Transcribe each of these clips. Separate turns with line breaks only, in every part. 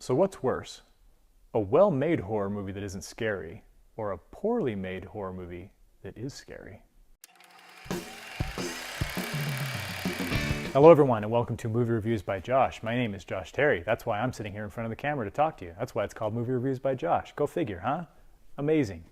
So what's worse? A well-made horror movie that isn't scary, or a poorly made horror movie that is scary? Hello everyone, and welcome to Movie Reviews by Josh. My name is Josh Terry. That's why I'm sitting here in front of the camera to talk to you. That's why it's called Movie Reviews by Josh. Go figure, huh? Amazing.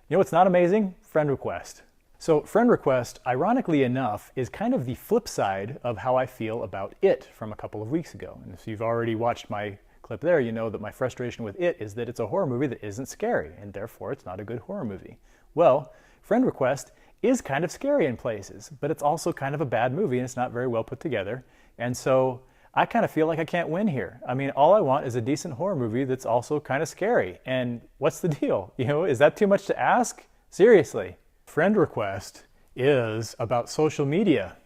You know what's not amazing? Friend request. So friend request, ironically enough, is kind of the flip side of how I feel about It from a couple of weeks ago. And if you've already watched my clip there, you know that my frustration with It is that it's a horror movie that isn't scary, and therefore it's not a good horror movie. Well, friend request is kind of scary in places, but it's also kind of a bad movie and it's not very well put together. And so I kind of feel like I can't win here. I mean, all I want is a decent horror movie that's also kind of scary. And what's the deal? You know, is that too much to ask? Seriously. Friend request is about social media.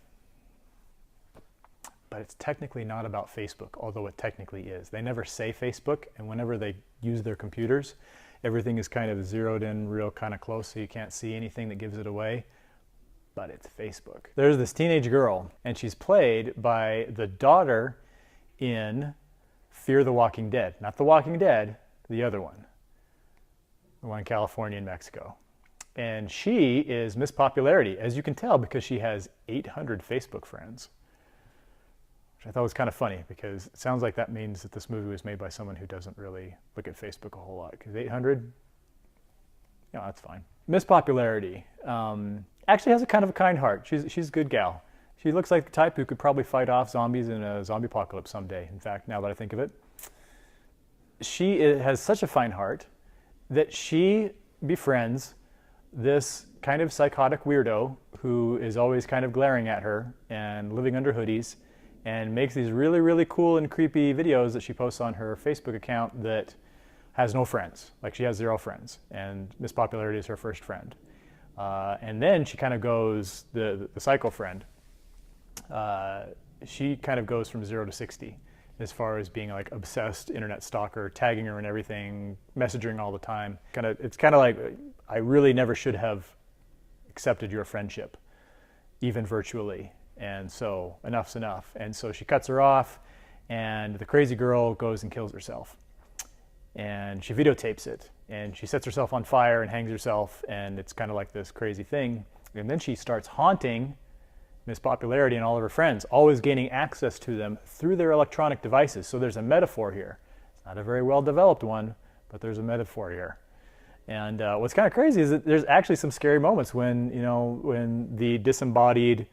But it's technically not about Facebook, although it technically is. They never say Facebook, and whenever they use their computers, everything is kind of zeroed in real kind of close so you can't see anything that gives it away. But it's Facebook. There's this teenage girl, and she's played by the daughter in Fear the Walking Dead. Not The Walking Dead, the other one. The one in California and Mexico. And she is Miss Popularity, as you can tell, because she has 800 Facebook friends. Which I thought was kind of funny, because it sounds like that means that this movie was made by someone who doesn't really look at Facebook a whole lot. Because 800, you know, that's fine. Miss Popularity actually has a kind of a kind heart. She's a good gal. She looks like the type who could probably fight off zombies in a zombie apocalypse someday. In fact, now that I think of it. She has such a fine heart that she befriends this kind of psychotic weirdo who is always kind of glaring at her and living under hoodies, and makes these really, really cool and creepy videos that she posts on her Facebook account that has no friends. Like, she has 0 friends, and Miss Popularity is her first friend. And then she kind of goes, the psycho friend, she kind of goes from 0 to 60 as far as being like obsessed internet stalker, tagging her and everything, messaging all the time. It's kind of like, I really never should have accepted your friendship, even virtually. And so enough's enough. And so she cuts her off, and the crazy girl goes and kills herself. And she videotapes it, and she sets herself on fire and hangs herself, and it's kind of like this crazy thing. And then she starts haunting Miss Popularity and all of her friends, always gaining access to them through their electronic devices. So there's a metaphor here. It's not a very well developed one, but there's a metaphor here. And what's kind of crazy is that there's actually some scary moments when, you know, when the disembodied,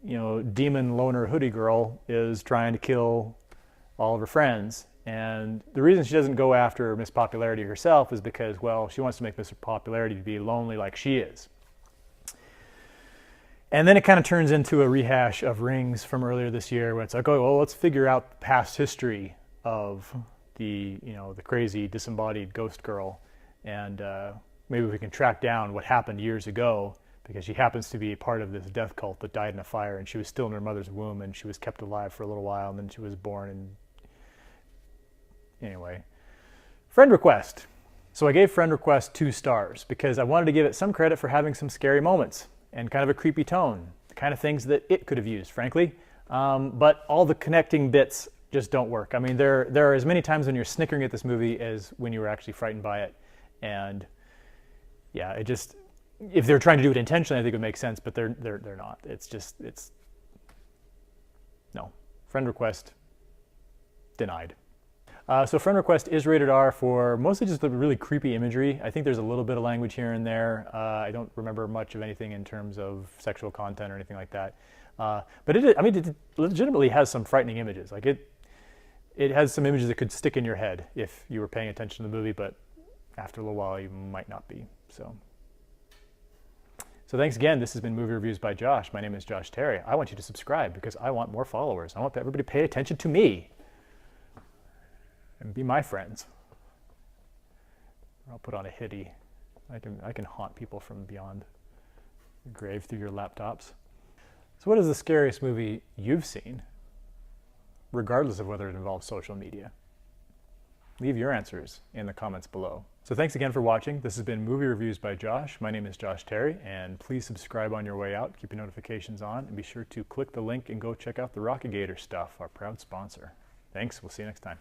you know, demon loner hoodie girl is trying to kill all of her friends. And the reason she doesn't go after Miss Popularity herself is because, well, she wants to make Miss Popularity to be lonely like she is. And then it kind of turns into a rehash of Rings from earlier this year, where it's like, oh, well, let's figure out the past history of the, you know, the crazy disembodied ghost girl, and maybe we can track down what happened years ago, because she happens to be part of this death cult that died in a fire, and she was still in her mother's womb, and she was kept alive for a little while, and then she was born. And anyway, friend request. So I gave friend request 2 stars because I wanted to give it some credit for having some scary moments and kind of a creepy tone, the kind of things that it could have used, frankly. But all the connecting bits just don't work. I mean, there are as many times when you're snickering at this movie as when you were actually frightened by it. And yeah, it just, if they're trying to do it intentionally, I think it would make sense, but they're not. It's no. Friend request denied. So friend request is rated R for mostly just the really creepy imagery. I think there's a little bit of language here and there. I don't remember much of anything in terms of sexual content or anything like that. But it legitimately has some frightening images. Like it has some images that could stick in your head if you were paying attention to the movie, but after a little while you might not be. So thanks again. This has been Movie Reviews by Josh. My name is Josh Terry. I want you to subscribe because I want more followers. I want everybody to pay attention to me and be my friends. I'll put on a hoodie. I can haunt people from beyond the grave through your laptops. So what is the scariest movie you've seen, regardless of whether it involves social media? Leave your answers in the comments below. So thanks again for watching. This has been Movie Reviews by Josh. My name is Josh Terry, and please subscribe on your way out. Keep your notifications on, and be sure to click the link and go check out the Rockigator stuff, our proud sponsor. Thanks. We'll see you next time.